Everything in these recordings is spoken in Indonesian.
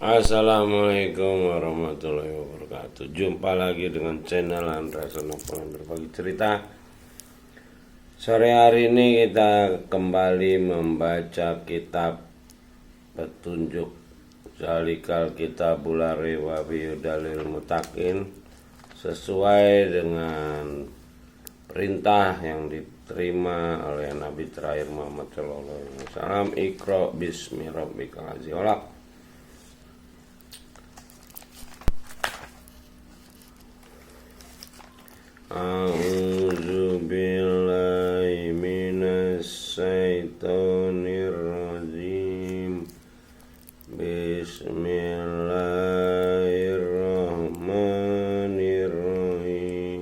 Assalamualaikum warahmatullahi wabarakatuh. Jumpa lagi dengan channel Andreas Nopolan berbagi cerita. Sore hari ini kita kembali membaca kitab petunjuk Zalikal Kitabul La Raiba Fihi Hudal Muttaqin, sesuai dengan perintah yang diterima oleh Nabi terakhir Muhammad sallallahu alaihi wasallam. Iqra bismi rabbikal ladzi khalaq. A'udzu billahi minasy syaithanir rajim. Bismillahirrahmanirrahim.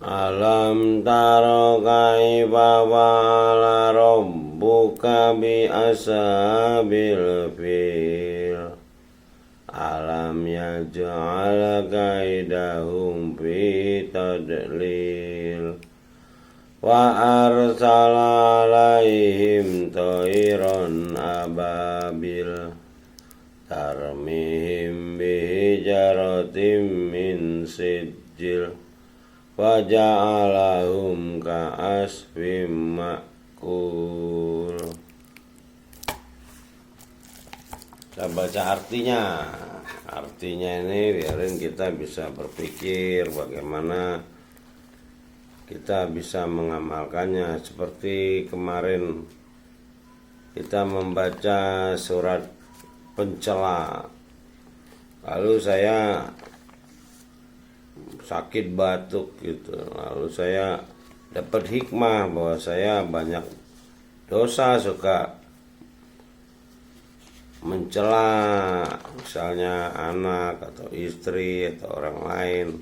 Alam tara kaifa fa'ala rabbuka bi ashabil fil. Alam yaj'al kaidahum fi tadlil. Wa arsala alaihim tayran ababil tarmihim bihijaratim min sijil wa ja'alahum ka'asfim ma'kul. Kita baca artinya. Artinya ini biarin kita bisa berpikir bagaimana kita bisa mengamalkannya. Seperti kemarin kita membaca surat pencela, lalu saya sakit batuk gitu, lalu saya dapat hikmah bahwa saya banyak dosa, suka mencela misalnya anak atau istri atau orang lain.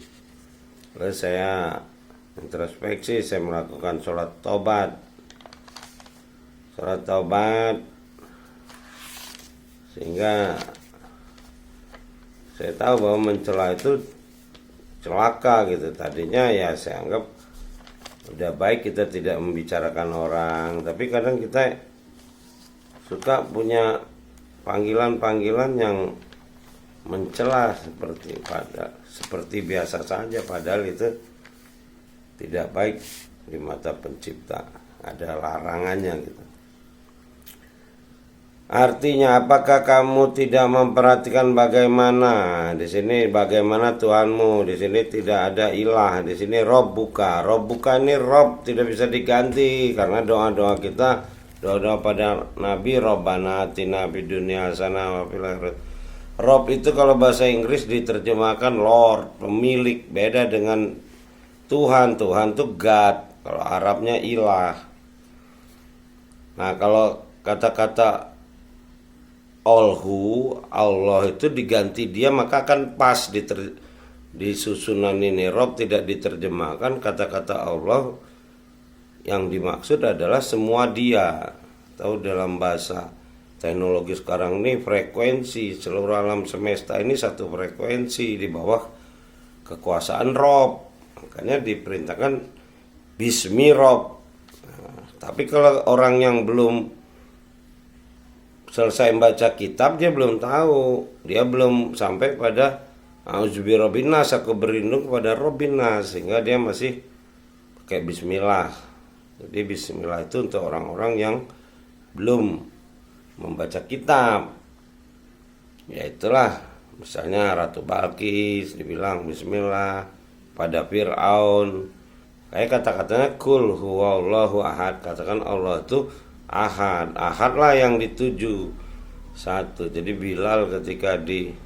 Lalu saya introspeksi, saya melakukan sholat taubat sehingga saya tahu bahwa mencela itu celaka gitu. Tadinya ya saya anggap udah baik kita tidak membicarakan orang, tapi kadang kita suka punya panggilan-panggilan yang mencela seperti biasa saja, padahal itu tidak baik di mata pencipta, ada larangannya gitu. Artinya, apakah kamu tidak memperhatikan bagaimana di sini, bagaimana Tuhanmu? Di sini tidak ada ilah, di sini Rob buka ini Rob tidak bisa diganti, karena doa-doa kita, doa-doa pada Nabi, Robbana atina fid dunya hasanah wa fil akhirati. Rob itu kalau bahasa Inggris diterjemahkan Lord, pemilik, beda dengan Tuhan. Tuhan itu God, kalau Arabnya ilah. Nah, kalau kata-kata Alhu, Allah itu diganti dia, maka akan pas di susunan ini. Rob tidak diterjemahkan, kata-kata Allah yang dimaksud adalah semua dia. Tahu dalam bahasa teknologi sekarang ini frekuensi, seluruh alam semesta ini satu frekuensi di bawah kekuasaan Rob. Makanya diperintahkan Bismi Rob. Nah, tapi kalau orang yang belum selesai membaca kitab, dia belum tahu, dia belum sampai pada Auzubirobinas, aku berlindung kepada Robinas, sehingga dia masih pakai Bismillah. Jadi Bismillah itu untuk orang-orang yang belum membaca kitab. Ya itulah, misalnya Ratu Balkis dibilang Bismillah, pada Fir'aun kayak kata-katanya kul huwallahu ahad, katakan Allah itu ahad. Ahad lah yang dituju satu. Jadi Bilal ketika dihukum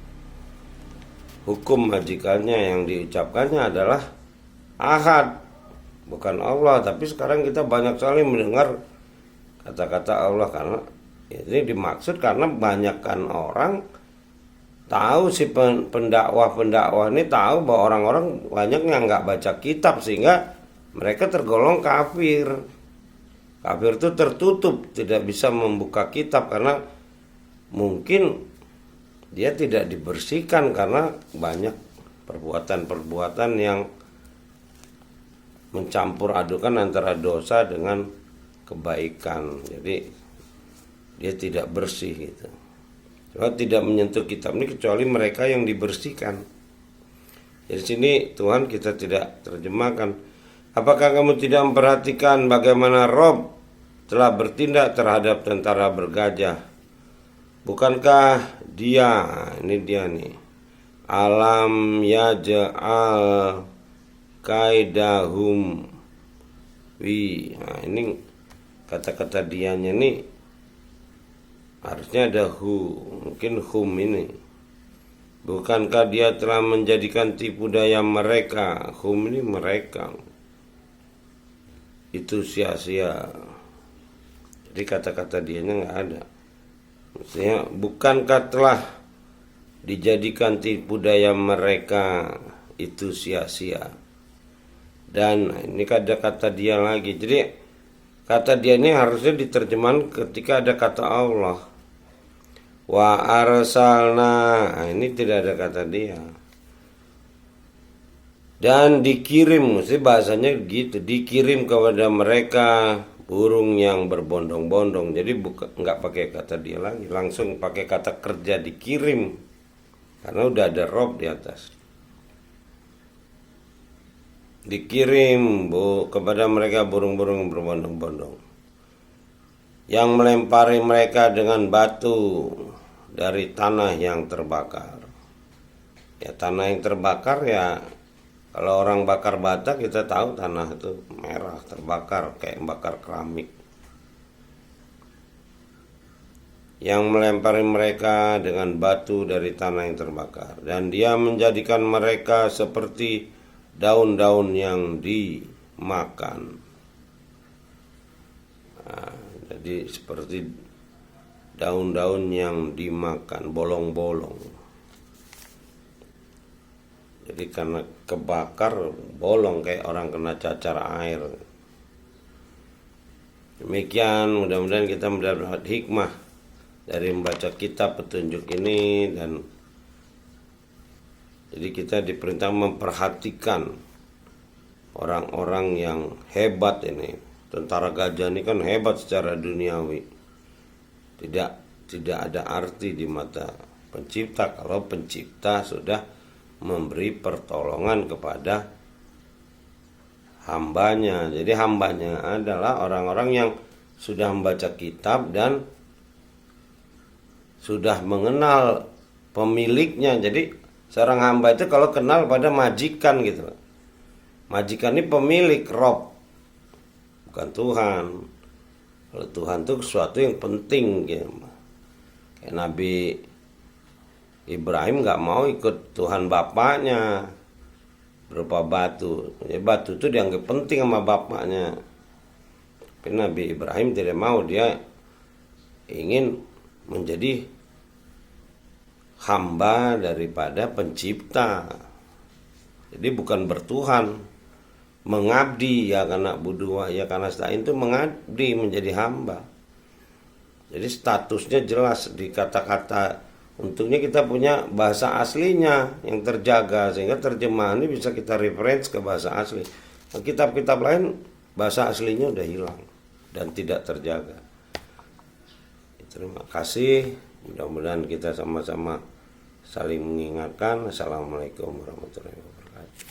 majikannya, yang diucapkannya adalah ahad, bukan Allah. Tapi sekarang kita banyak sekali mendengar kata-kata Allah, karena ini dimaksud karena banyakkan orang tahu, si pendakwah ini tahu bahwa orang-orang banyak yang nggak baca kitab, sehingga mereka tergolong kafir. Kafir itu tertutup, tidak bisa membuka kitab karena mungkin dia tidak dibersihkan karena banyak perbuatan-perbuatan yang mencampur adukan antara dosa dengan kebaikan. Jadi dia tidak bersih gitu. Cuma tidak menyentuh kitab ini kecuali mereka yang dibersihkan. Jadi sini Tuhan kita tidak terjemahkan. Apakah kamu tidak memperhatikan bagaimana Rob telah bertindak terhadap tentara bergajah? Bukankah dia, ini dia nih, alam yaj'al kaidahum wi. Nah, ini kata-kata dianya nih harusnya ada hu, mungkin hum ini. Bukankah dia telah menjadikan tipu daya mereka? Hum ini mereka. Itu sia-sia. Jadi kata-kata dianya nggak ada. Maksudnya, bukankah telah dijadikan tipu daya mereka itu sia-sia? Dan ini ada kata dia lagi. Jadi kata dia ini harusnya diterjemahkan ketika ada kata Allah. Wa arsalna. Nah, ini tidak ada kata dia. Dan dikirim, mesti bahasanya gitu, dikirim kepada mereka burung yang berbondong-bondong. Jadi nggak pakai kata dia lagi, langsung pakai kata kerja dikirim, karena udah ada rob di atas. Dikirim kepada mereka burung-burung yang berbondong-bondong, yang melempari mereka dengan batu dari tanah yang terbakar. Ya, tanah yang terbakar ya, kalau orang bakar bata kita tahu tanah itu merah terbakar kayak bakar keramik. Yang melempari mereka dengan batu dari tanah yang terbakar, dan dia menjadikan mereka seperti daun-daun yang dimakan. Nah, jadi seperti daun-daun yang dimakan, bolong-bolong. Jadi karena kebakar bolong kayak orang kena cacar air. Demikian, mudah-mudahan kita mendapat hikmah dari membaca kitab petunjuk ini. Dan jadi kita diperintah memperhatikan orang-orang yang hebat ini. Tentara gajah ini kan hebat secara duniawi. Tidak ada arti di mata pencipta kalau pencipta sudah memberi pertolongan kepada hambanya. Jadi hambanya adalah orang-orang yang sudah membaca kitab dan sudah mengenal pemiliknya. Jadi seorang hamba itu kalau kenal pada majikan gitu. Majikan ini pemilik, Rob, bukan Tuhan. Kalau Tuhan itu sesuatu yang penting gitu. Kayak Nabi Ibrahim nggak mau ikut Tuhan bapaknya berupa batu. Ya, batu itu dianggap penting sama bapaknya. Tapi Nabi Ibrahim tidak mau, dia ingin menjadi hamba daripada pencipta. Jadi bukan bertuhan, mengabdi ya karena budua ya karena stain itu mengabdi menjadi hamba. Jadi statusnya jelas di kata-kata. Untungnya kita punya bahasa aslinya yang terjaga, sehingga terjemahan ini bisa kita reference ke bahasa asli. Nah, kitab-kitab lain bahasa aslinya udah hilang dan tidak terjaga. Terima kasih, mudah-mudahan kita sama-sama saling mengingatkan. Assalamualaikum warahmatullahi wabarakatuh.